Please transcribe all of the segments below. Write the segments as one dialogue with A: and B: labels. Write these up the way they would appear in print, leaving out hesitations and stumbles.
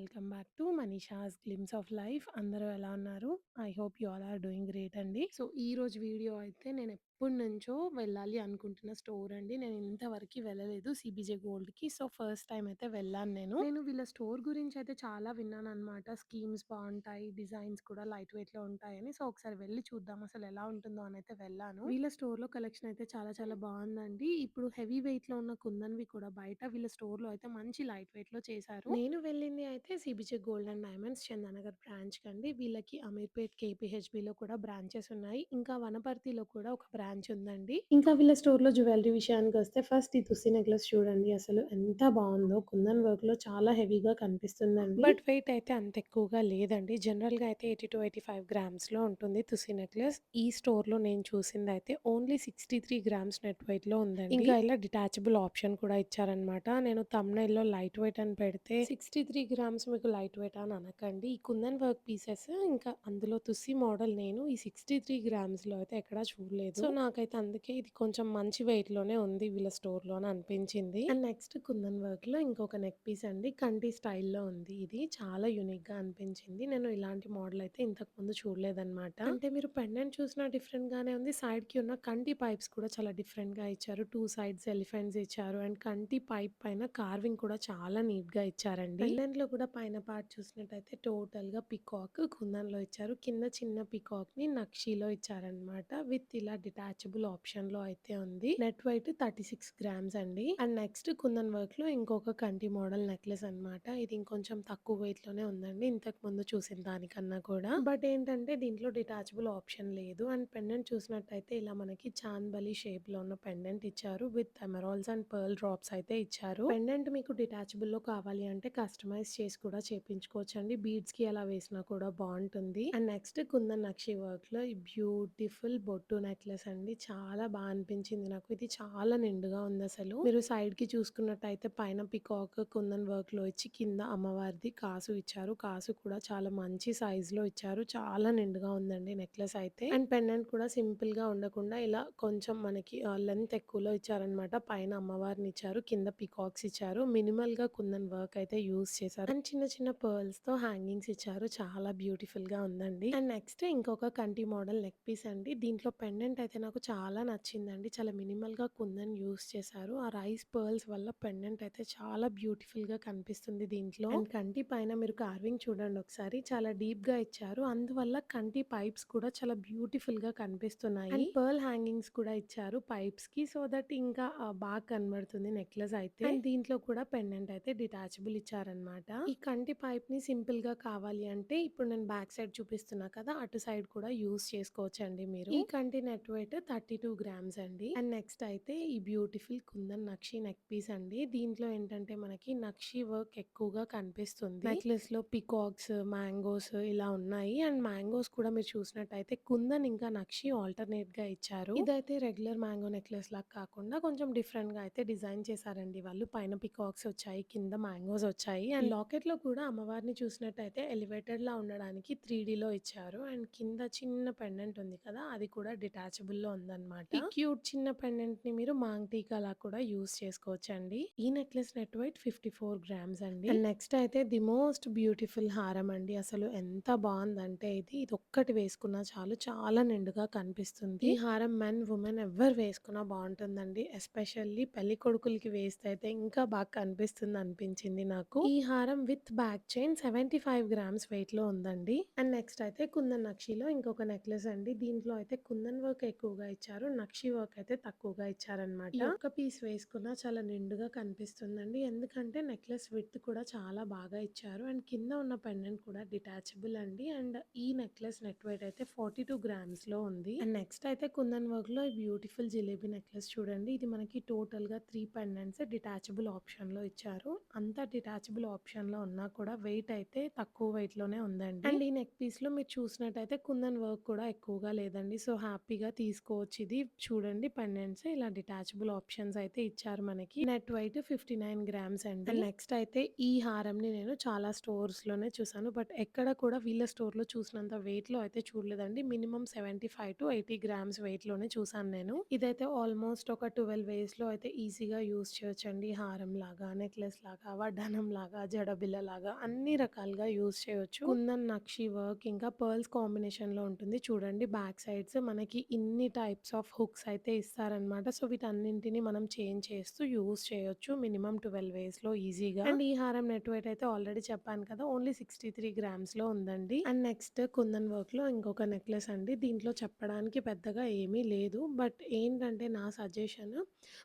A: Welcome back to Manisha's glimpse of life. అందరూ ఎలా ఉన్నారు? I hope you all are doing great అండి. So ఈ రోజు వీడియో అయితే నేను ఎప్పటి నుంచో వెళ్ళాలి అనుకుంటున్న స్టోర్ అండి. నేను ఇంతవరకు వెళ్ళలేదు సిబిజే గోల్డ్ కి. సో ఫస్ట్ టైం అయితే వెళ్ళాను. నేను వీళ్ళ స్టోర్ గురించి అయితే చాలా విన్నాను అనమాట. స్కీమ్స్ బాగుంటాయి, డిజైన్స్ కూడా లైట్ వెయిట్ లో ఉంటాయని. సో ఒకసారి వెళ్ళి చూద్దాం అసలు ఎలా ఉంటుందో అని అయితే వెళ్ళాను. వీళ్ళ స్టోర్ లో కలెక్షన్ అయితే చాలా చాలా బాగుందండి. ఇప్పుడు హెవీ వెయిట్ లో ఉన్న కుందన్వి కూడా బయట వీళ్ళ స్టోర్ లో అయితే మంచి లైట్ వెయిట్ లో చేశారు. నేను వెళ్ళింది అయితే CBJ gold and diamonds Chandanagar branch కండి. వీళ్ళకి అమీర్పేట్ కేపీహెచ్బి లో కూడా బ్రాంచెస్ ఉన్నాయి. ఇంకా వనపర్తిలో కూడా ఒక బ్రాంచ్ ఉందండి. ఇంకా వీళ్ళ స్టోర్ లో జ్యువెలరీ విషయానికి వస్తే ఫస్ట్ ఈ తుస్సి నెక్లెస్ చూడండి, అసలు ఎంత బాగుందో. కుందన్ వర్క్ లో చాలా హెవీగా కనిపిస్తుందండి. బట్ వెయిట్ అయితే అంత ఎక్కువగా లేదండి. జనరల్ గా అయితే 80 to 85 గ్రామ్స్ లో ఉంటుంది తుస్సి నెక్లెస్. ఈ స్టోర్ లో నేను చూసింది అయితే ఓన్లీ 63 గ్రామ్స్ నెట్ వెయిట్ లో ఉందండి. ఇంకా ఇలా డిటాచబుల్ ఆప్షన్ కూడా ఇచ్చారనమాట. నేను thumbnail లో లైట్ వెయిట్ అని పెడితే 63 గ్రామ్స్ మీకు లైట్ వెయిట్ అని అనకండి. ఈ కుందన్ వర్క్ పీసెస్ ఇంకా అందులో తుస్సి మోడల్ నేను ఈ 63 గ్రామ్స్ లో అయితే ఎక్కడా చూడలేదు. సో నాకైతే అందుకే ఇది కొంచెం మంచి వెయిట్ లోనే ఉంది వీళ్ళ స్టోర్ లో అని అనిపించింది. అండ్ నెక్స్ట్ కుందన్ వర్క్ లో ఇంకొక నెక్ పీస్ అండి. కంటి స్టైల్లో ఉంది. ఇది చాలా యూనిక్ గా అనిపించింది. నేను ఇలాంటి మోడల్ అయితే ఇంతకు ముందు చూడలేదన్నమాట. అంటే మీరు పెండెంట్ చూసినా డిఫరెంట్ గానే ఉంది. సైడ్ కి ఉన్న కంటి పైప్స్ కూడా చాలా డిఫరెంట్ గా ఇచ్చారు. టూ సైడ్స్ ఎలిఫెంట్స్ ఇచ్చారు. అండ్ కంటి పైప్ పైన కార్వింగ్ కూడా చాలా నీట్ గా ఇచ్చారండి. పెండెంట్ లో కూడా పైన పార్ట్ చూసినట్టయితే టోటల్ గా పికాక్ కుందన్ లో ఇచ్చారు. కింద చిన్న పికాక్ ని నక్షీలో ఇచ్చారనమాట. విత్ ఇలా డిటాచబుల్ ఆప్షన్ లో అయితే ఉంది. నెట్ వెయిట్ 36 గ్రామ్స్ అండి. అండ్ నెక్స్ట్ కుందన్ వర్క్ లో ఇంకొక కంటి మోడల్ నెక్లెస్ అన్నమాట. ఇది ఇంకొంచెం తక్కువ వెయిట్ లోనే ఉందండి ఇంతకు ముందు చూసిన దానికన్నా కూడా. బట్ ఏంటంటే దీంట్లో డిటాచబుల్ ఆప్షన్ లేదు. అండ్ పెండెంట్ చూసినట్టయితే ఇలా మనకి చాందబలి షేప్ లో ఉన్న పెండెంట్ ఇచ్చారు. With emeralds and pearl drops అయితే ఇచ్చారు. పెండెంట్ మీకు డిటాచబుల్ లో కావాలి అంటే కస్టమైజ్ చేసి కూడా చేపించుకోవచ్చు అండి. బీడ్స్ కి అలా వేసినా కూడా బాగుంటుంది. And next kundan nakshi work లో ఈ బ్యూటిఫుల్ బొట్టు నెక్లెస్ అండి. చాలా బాగా అనిపించింది నాకు. ఇది చాలా నిండుగా ఉంది అసలు. మీరు సైడ్ కి చూసుకున్నట్టయితే పైన పికాక్ కుందన్ వర్క్ లో ఇచ్చి కింద అమ్మవారిది కాసు ఇచ్చారు. కాసు కూడా చాలా మంచి సైజ్ లో ఇచ్చారు. చాలా నిండుగా ఉందండి నెక్లెస్ అయితే. అండ్ పెండెంట్ కూడా సింపుల్ గా ఉండకుండా ఇలా కొంచెం మనకి లెంత్ ఎక్కువలో ఇచ్చారనమాట. పైన అమ్మవారిని ఇచ్చారు, కింద పికాక్స్ ఇచ్చారు. మినిమల్ గా కుందన్ వర్క్ అయితే యూస్ చేశారు. అండ్ చిన్న చిన్న పర్ల్స్ తో హ్యాంగింగ్స్ ఇచ్చారు. చాలా బ్యూటిఫుల్ గా ఉందండి. అండ్ నెక్స్ట్ ఇంకొక కంటి మోడల్ నెక్ పీస్ అండి. దీంట్లో పెండెంట్ అయితే నాకు చాలా నచ్చిందండి. చాలా మినిమల్ గా కుందన్ యూస్ చేశారు. ఆ రైస్ పర్ల్స్ వల్ల పెండెంట్ అయితే చాలా బ్యూటిఫుల్ గా కనిపిస్తుంది దీంట్లో. అండ్ కంటి పైన మీరు కార్వింగ్ చూడండి ఒకసారి, చాలా డీప్ గా ఇచ్చారు. అందువల్ల కంటి పైప్స్ కూడా చాలా బ్యూటిఫుల్ గా కనిపిస్తున్నాయి. అండ్ పర్ల్ హ్యాంగింగ్స్ కూడా ఇచ్చారు పైప్స్ కి, సో దట్ ఇంకా బాగా కనబడుతుంది నెక్లెస్ అయితే. అండ్ దీంట్లో కూడా పెండెంట్ అయితే డిటాచబుల్ ఇచ్చారనమాట. ఈ కంటి పైప్ ని సింపుల్ గా కావాలి అంటే ఇప్పుడు నేను బ్యాక్ సైడ్ చూపిస్తున్నా కదా, అటు సైడ్ కూడా యూస్ చేసుకోవచ్చు అండి మీరు. ఈ కంటి నెట్ వెయిట్ 32 గ్రామ్స్ అండి. అండ్ నెక్స్ట్ అయితే ఈ బ్యూటిఫుల్ కుందన్ నక్షి నెక్ పీస్ అండి. దీంట్లో ఏంటంటే మనకి నక్షి వర్క్ ఎక్కువగా కనిపిస్తుంది. నెక్లెస్ లో పికాక్స్, మ్యాంగోస్ ఇలా ఉన్నాయి. అండ్ మ్యాంగోస్ కూడా మీరు చూసినట్టయితే కుందన్ ఇంకా నక్షి ఆల్టర్నేట్ గా ఇచ్చారు. ఇదైతే రెగ్యులర్ మ్యాంగో నెక్లెస్ లాగా కాకుండా కొంచెం డిఫరెంట్ గా అయితే డిజైన్ చేశారండి వాళ్ళు. పైన పికాక్స్ వచ్చాయి, కింద మ్యాంగోస్ వచ్చాయి. అండ్ లాకెట్ లో కూడా అమ్మవారిని చూసినట్టయితే ఎలివేటెడ్ లా ఉండడానికి 3D లో ఇచ్చారు. అండ్ కింద చిన్న పెండెంట్ ఉంది కదా, అది కూడా డిటాచబుల్ లో ఉందన్నమాట. ఈ క్యూట్ చిన్న పెండెంట్ ని మీరు మాంగ్ టీకా లా కూడా యూస్ చేసుకోవచ్చు అండి. ఈ నెక్లెస్ నెట్ వెయిట్ 54 గ్రామ్స్ అండి. అండ్ నెక్స్ట్ అయితే ది మోస్ట్ బ్యూటిఫుల్ హారం అండి. అసలు ఎంత బాగుందంటే ఇది ఒక్కటి వేసుకున్నా చాలు, చాలా నిండుగా కనిపిస్తుంది. ఈ హారం మెన్ ఉమెన్ ఎవరు వేసుకున్నా బాగుంటుందండి. ఎస్పెషల్లీ పెళ్లి కొడుకులకి వేస్తే అయితే ఇంకా బాగా కనిపిస్తుంది అనిపించింది నాకు. ఈ హారం with back chain 75 grams wait లో ఉందండి. అండ్ నెక్స్ట్ అయితే కుందన్ నక్షిలో ఇంకొక నెక్లెస్ అండి. దీంట్లో అయితే కుందన్ వర్క్ ఎక్కువగా ఇచ్చారు, నక్షి వర్క్ అయితే తక్కువగా ఇచ్చారనమాట. ఈ ఒక్క పీస్ వేసుకున్నా చాలా నిండుగా కనిపిస్తుందండి. ఎందుకంటే నెక్లెస్ విత్ కూడా చాలా బాగా ఇచ్చారు. అండ్ కింద ఉన్న పెండెంట్ కూడా డిటాచబుల్ అండి. అండ్ ఈ నెక్లెస్ నెట్ వెయిట్ అయితే 42 గ్రామ్స్ లో ఉంది. అండ్ నెక్స్ట్ అయితే కుందన్ వర్క్ లో బ్యూటిఫుల్ జిలేబీ నెక్లెస్ చూడండి. ఇది మనకి టోటల్ గా 3 పెండెంట్స్ డిటాచబుల్ ఆప్షన్ లో ఇచ్చారు. అంతా డిటాచబుల్ ఆప్షన్ లో ఉన్నా కూడా వెయిట్ అయితే తక్కువ వెయిట్ లోనే ఉందండి. అండ్ ఈ నెక్ పీస్ లో మీరు చూసినట్టయితే కుందన్ వర్క్ కూడా ఎక్కువగా లేదండి. సో హ్యాపీగా తీసుకోవచ్చు ఇది. చూడండి పెండెంట్స్ ఇలా డిటాచబుల్ ఆప్షన్స్ అయితే ఇచ్చారు మనకి. నెట్ వెయిట్ 59 గ్రామ్స్ అండి. అండ్ నెక్స్ట్ అయితే ఈ హారంని నేను చాలా స్టోర్స్‌లోనే చూసాను. బట్ ఎక్కడ కూడా వీళ్ళ స్టోర్‌లో చూసినంత వెయిట్‌లో అయితే చూడలేదండి. మినిమమ్ 75-80 గ్రామ్స్ వెయిట్‌లోనే చూసాను నేను. ఇదైతే ఆల్మోస్ట్ ఒక 12 వేస్‌లో అయితే ఈజీగా యూజ్ చేయొచ్చండి. హారం లాగా, నెక్లెస్ లాగా, వడ్డానం లాగా, జడబిల్ల లాగా అన్ని రకాలుగా యూజ్ చేయొచ్చు. కుందన్ నక్షి వర్క్ ఇంకా పర్ల్స్ కాంబినేషన్‌లో ఉంటుంది. చూడండి బ్యాక్ సైడ్స్ మనకి ఇన్ని టైప్స్ ఆఫ్ హుక్స్ అయితే ఇస్తారనమాట. సో వీటన్నింటిని మనం చేంజ్ చేస్తూ యూజ్ చేయొచ్చు. మినిమమ్ 12 వేస్‌లో ఈజీగా. అండ్ ఈ హారం నెట్ వెయిట్ అయితే ఆల్రెడీ చెప్పాను కదా! ఓన్లీ 63 గ్రామ్స్‌లో ఉందండి. అండ్ నెక్స్ట్ కుందన్ వర్క్‌లో ఇంకొక నెక్లెస్ అండి. దీంట్లో చెప్పడానికి పెద్దగా ఏమీ లేదు. బట్ ఏంటంటే నా సజెషన్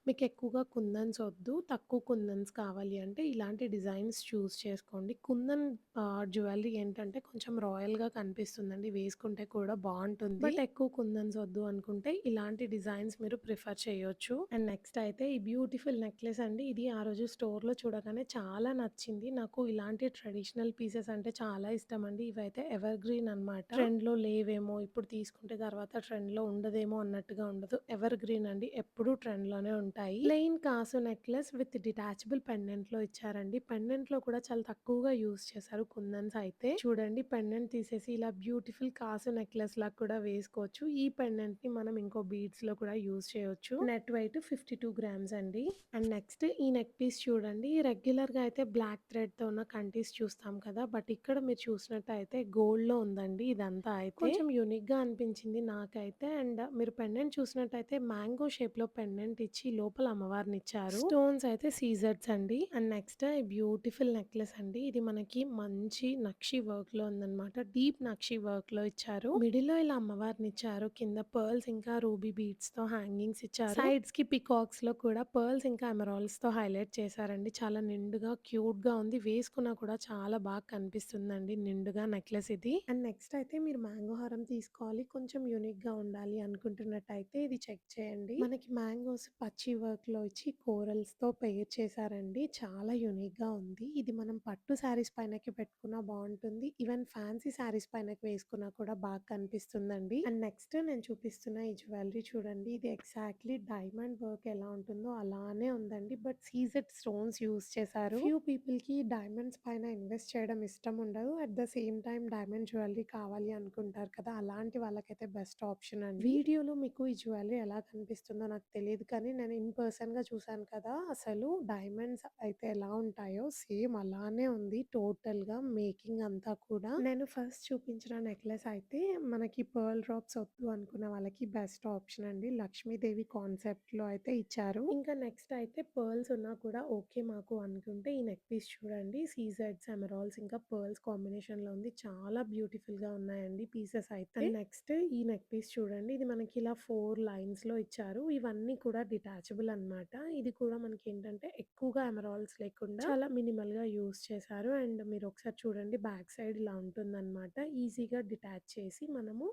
A: మీకు ఎక్కువగా కుందన్స్ వద్దు. తక్కువ కుందన్స్ కావాలి అంటే ఇలాంటి డిజైన్స్ చూజ్ చేసుకోండి. కుందన్ జ్యువెలరీ ఏంటంటే కొంచెం రాయల్‌గా కనిపిస్తుందండి. వేసుకుంటే కూడా బావుంటుంది. బట్ ఎక్కువ కుందన్స్ వద్దు అనుకుంటే ఇలాంటి డిజైన్స్ మీరు ప్రిఫర్ చేయొచ్చు. అండ్ నెక్స్ట్ అయితే ఈ బ్యూటిఫుల్ నెక్లెస్ అండి. ఇది ఆ రోజు స్టోర్‌లో చూడగానే చాలా నచ్చింది. నాకు ఇలాంటి ట్రెడిషనల్ పీసెస్ అంటే చాలా ఇష్టమండి. ఇవైతే ఎవర్ గ్రీన్ అనమాట. ట్రెండ్‌లో లేవేమో ఇప్పుడు తీసుకుంటే తర్వాత ట్రెండ్‌లో ఉండదేమో అన్నట్టుగా ఉండదు. ఎవర్ గ్రీన్ అండి. ఎప్పుడూ ట్రెండ్‌లోనే ఉంటాయి. ప్లెయిన్ కాసు నెక్లెస్ విత్ డిటాచబుల్ పెండెంట్‌లో ఇచ్చారండి. పెండెంట్‌లో కూడా చాలా తక్కువగా యూజ్ చేశారు కుందన్స్ అయితే. చూడండి పెండెంట్ తీసేసి ఇలా బ్యూటిఫుల్ కాసు నెక్లెస్ లాగా కూడా వేసుకోవచ్చు. ఈ పెండెంట్‌ని మనం ఇంకో బీడ్స్‌లో కూడా యూజ్ చేయొచ్చు. నెట్ వెయిట్ 52 గ్రామ్స్ అండి. అండ్ నెక్స్ట్ ఈ నెక్ పీస్ చూడండి. రెగ్యులర్‌గా అయితే బ్లాక్ థ్రెడ్‌తో ఉన్న కంటీస్ చూస్తాం కదా! బట్ ఇక్కడ మీరు చూసినట్టయితే గోల్డ్‌లో ఉందండి ఇదంతా అయితే. కొంచెం యూనిక్‌గా అనిపించింది నాకైతే. అండ్ మీరు పెండెంట్ చూసినట్టయితే మ్యాంగో షేప్‌లో పెండెంట్ ఇచ్చి లోపల అమ్మవారినిచ్చారు. స్టోన్స్ అయితే సీజర్స్ అండి. అండ్ నెక్స్ట్ ఈ బ్యూటిఫుల్ నెక్లెస్ అండి. ఇది మనకి మంచి నక్షి వర్క్‌లో ఉందన్నమాట. డీప్ నక్షి వర్క్‌లో ఇచ్చారు. మిడిల్‌లో ఇలా అమ్మవారినిచ్చారు. కింద పర్ల్స్ ఇంకా రూబీ బీడ్స్‌తో హ్యాంగింగ్స్ ఇచ్చారు. సైడ్స్‌కి పికాక్స్‌లో కూడా పర్ల్స్ ఇంకా ఎమరాల్డ్స్‌తో హైలైట్ చేశారండి. చాలా నిండుగా క్యూట్‌గా ఉంది. వేసుకున్నా కూడా చాలా బాగా కనిపిస్తుందండి నిండుగా నెక్లెస్ ఇది. అండ్ నెక్స్ట్ అయితే మీరు మ్యాంగో హారం తీసుకోవాలి. కొంచెం యూనిక్‌గా ఉండాలి అనుకుంటున్నట్టయితే ఇది చెక్ చేయండి. మనకి మ్యాంగోస్ పచ్చి వర్క్‌లో ఇచ్చి కోరల్స్‌తో పెయిర్ చేశారండి. చాలా యూనిక్‌గా ఉంది. ఇది మనం పట్టు శారీస్ పైనకి పెట్టుకున్నా బావుంటుంది. ఈవెన్ ఫ్యాన్సీ శారీస్ పైనకి వేసుకున్నా కూడా బాగా కనిపిస్తుందండి. అండ్ నెక్స్ట్ నేను చూపిస్తున్న ఈ జ్యువెలరీ చూడండి. ఇది ఎగ్జాక్ట్‌లీ డైమండ్ వర్క్ ఎలా ఉంటుందో అలానే ఉందండి. బట్ సీజెడ్ స్టోన్స్ యూజ్ చేశారు. ఫ్యూ పీపుల్‌కి డైమండ్స్ పైన ఇన్వెస్ట్ చేయడం ఇష్టం ఉండదు. At the same time diamond jewellery కావాలి అనుకుంటారు కదా! అలాంటి వాళ్ళకైతే బెస్ట్ ఆప్షన్ అండి. వీడియోలో మీకు ఈ జ్యువెలరీ ఎలా కనిపిస్తుందో నాకు తెలీదు కానీ నేను ఇన్ పర్సన్‌గా చూసాను కదా! అసలు డైమండ్స్ అయితే ఎలా ఉంటాయో సేమ్ అలానే ఉంది టోటల్‌గా మేకింగ్ అంతా కూడా. నేను ఫస్ట్ చూపించిన నెక్లెస్ అయితే మనకి పర్ల్ డ్రాప్స్ వద్దు అనుకున్న వాళ్ళకి బెస్ట్ ఆప్షన్ అండి. లక్ష్మీదేవి కాన్సెప్ట్‌లో అయితే ఇచ్చారు. ఇంకా నెక్స్ట్ అయితే పర్ల్స్ ఉన్నా కూడా ఓకే మాకు అనుకుంటే ఈ నెక్ పీస్ చూడండి. సీజెడ్స్, ఎమరాల్డ్స్ ఇంకా పర్ల్స్ కాంబినేషన్‌లో ఉంది. చాలా బ్యూటిఫుల్‌గా ఉన్నాయండి పీసెస్ అయితే. అండ్ నెక్స్ట్ ఈ నెక్ పీస్ చూడండి. ఇది మనకి ఇలా 4 లైన్స్‌లో ఇచ్చారు. ఇవన్నీ కూడా డిటాచబుల్ అన్నమాట. ఇది కూడా మనకేంటంటే ఎక్కువగా ఎమరాల్డ్స్ లేకుండా చాలా మినిమల్‌గా యూజ్ చేశారు. అండ్ మీరు ఒకసారి చూడండి బ్యాక్ సైడ్ ఇలా ఉంటుందన్నమాట. ఈజీగా డిటాచ్ చేసి మనము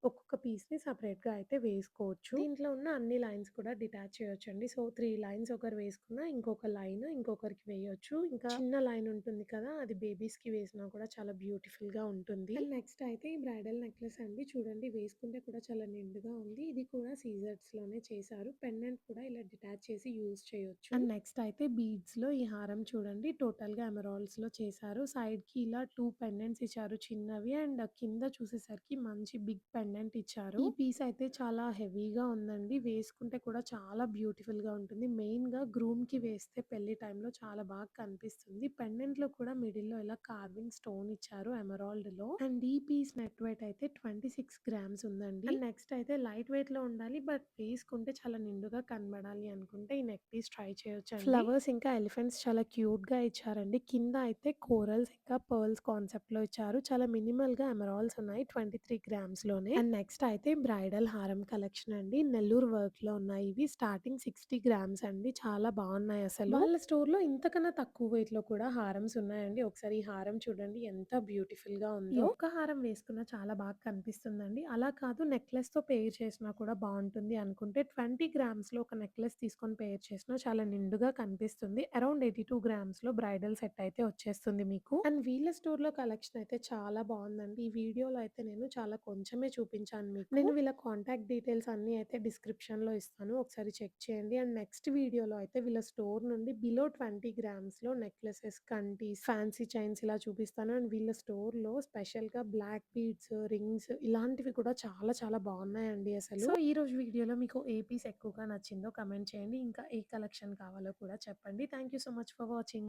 A: ఒక్కొక్క పీస్‌ని సెపరేట్‌గా అయితే వేసుకోవచ్చు. దీంట్లో ఉన్న అన్ని లైన్స్ కూడా డిటాచ్ చేయొచ్చండి. సో 3 లైన్స్ ఒకరు వేసుకున్నా ఇంకొక లైన్ ఇంకొకరికి వేయొచ్చు. ఇంకా చిన్న లైన్ ఉంటుంది కదా! అది బేబీస్‌కి వేసినా కూడా చాలా బ్యూటిఫుల్‌గా ఉంటుంది. అండ్ నెక్స్ట్ అయితే ఈ బ్రైడల్ నెక్లెస్ అండి. చూడండి వేసుకుంటే కూడా చాలా నిండుగా ఉంది. ఇది కూడా సీజర్స్‌లోనే చేశారు. పెండెంట్ కూడా ఇలా డిటాచ్ చేసి యూజ్ చేయొచ్చు. అండ్ నెక్స్ట్ అయితే బీడ్స్‌లో ఈ హారం చూడండి టోటల్‌గా ఎమరాల్డ్స్‌లో చేశారు. సైడ్‌కి ఇలా 2 పెండెంట్స్ ఇచ్చారు చిన్నవి. అండ్ కింద చూసేసరికి మంచి బిగ్ పెండెంట్ ఇచ్చారు. ఈ పీస్ అయితే చాలా హెవీగా ఉందండి. వేసుకుంటే కూడా చాలా బ్యూటిఫుల్‌గా ఉంటుంది. మెయిన్‌గా గ్రూమ్‌కి వేస్తే పెళ్లి టైంలో చాలా బాగా కనిపిస్తుంది. పెండెంట్‌లో కూడా మిడిల్‌లో ఇలా కార్వింగ్ స్టోన్ ఇచ్చారు ఎమరాల్డ్‌లో. అండ్ ఈ పీస్ నెట్ వెయిట్ అయితే 26 గ్రామ్స్ ఉందండి. అండ్ నెక్స్ట్ అయితే లైట్ వెయిట్‌లో ఉండాలి. బట్ వేసుకుంటే చాలా నిండుగా కనబడాలి అనుకుంటే ఈ నెక్ పీస్ ట్రై చేయొచ్చండి. ఫ్లవర్స్ ఇంకా ఎలిఫెంట్స్ చాలా క్యూట్‌గా ఇచ్చారండి. కింద అయితే కోరల్స్ ఇంకా పర్ల్స్ కాన్సెప్ట్‌లో ఇచ్చారు. చాలా మినిమల్‌గా ఎమరాల్డ్స్ ఉన్నాయి. 23 గ్రామ్స్‌లోనే. అండ్ నెక్స్ట్ అయితే బ్రైడల్ హారం కలెక్షన్ అండి. నెల్లూరు వర్క్‌లో ఉన్నాయి ఇవి. స్టార్టింగ్ 60 గ్రామ్స్ అండి. చాలా బాగున్నాయి అసలు. వాళ్ళ స్టోర్‌లో ఇంతకన్నా తక్కువ వెయిట్‌లో కూడా హారమ్స్ ఉన్నాయండి. ఒకసారి ఈ హారం చూడండి ఎంత బ్యూటిఫుల్‌గా ఉందో. ఈ ఒక్క హారం వేసుకున్నా చాలా బాగా కనిపిస్తుందండి. అలా కాదు నెక్లెస్‌తో పెయిర్ చేసినా కూడా బాగుంటుంది అనుకుంటే 20 గ్రామ్స్‌లో ఒక నెక్లెస్ తీసుకొని పెయిర్ చేసినా చాలా నిండుగా కనిపిస్తుంది. అరౌండ్ 82 గ్రామ్స్‌లో బ్రైడల్ సెట్ అయితే వచ్చేస్తుంది మీకు. అండ్ వీళ్ళ స్టోర్‌లో కలెక్షన్ అయితే చాలా బాగుందండి. ఈ వీడియోలో అయితే నేను చాలా కొంచెమే చూపించాను. చూపించాను మీకు. నేను వీళ్ళ కాంటాక్ట్ డీటెయిల్స్ అన్నీ అయితే డిస్క్రిప్షన్‌లో ఇస్తాను. ఒకసారి చెక్ చేయండి. అండ్ నెక్స్ట్ వీడియోలో అయితే వీళ్ళ స్టోర్ నుండి బిలో 20 గ్రామ్స్‌లో నెక్లెసెస్, కంటీస్, ఫ్యాన్సీ చైన్స్ ఇలా చూపిస్తాను. అండ్ వీళ్ళ స్టోర్‌లో స్పెషల్‌గా బ్లాక్ బీడ్స్, రింగ్స్ ఇలాంటివి కూడా చాలా చాలా బాగున్నాయండి అసలు. సో ఈరోజు వీడియోలో మీకు ఏ పీస్ ఎక్కువగా నచ్చిందో కమెంట్ చేయండి. ఇంకా ఏ కలెక్షన్ కావాలో కూడా చెప్పండి. Thank you so much for watching.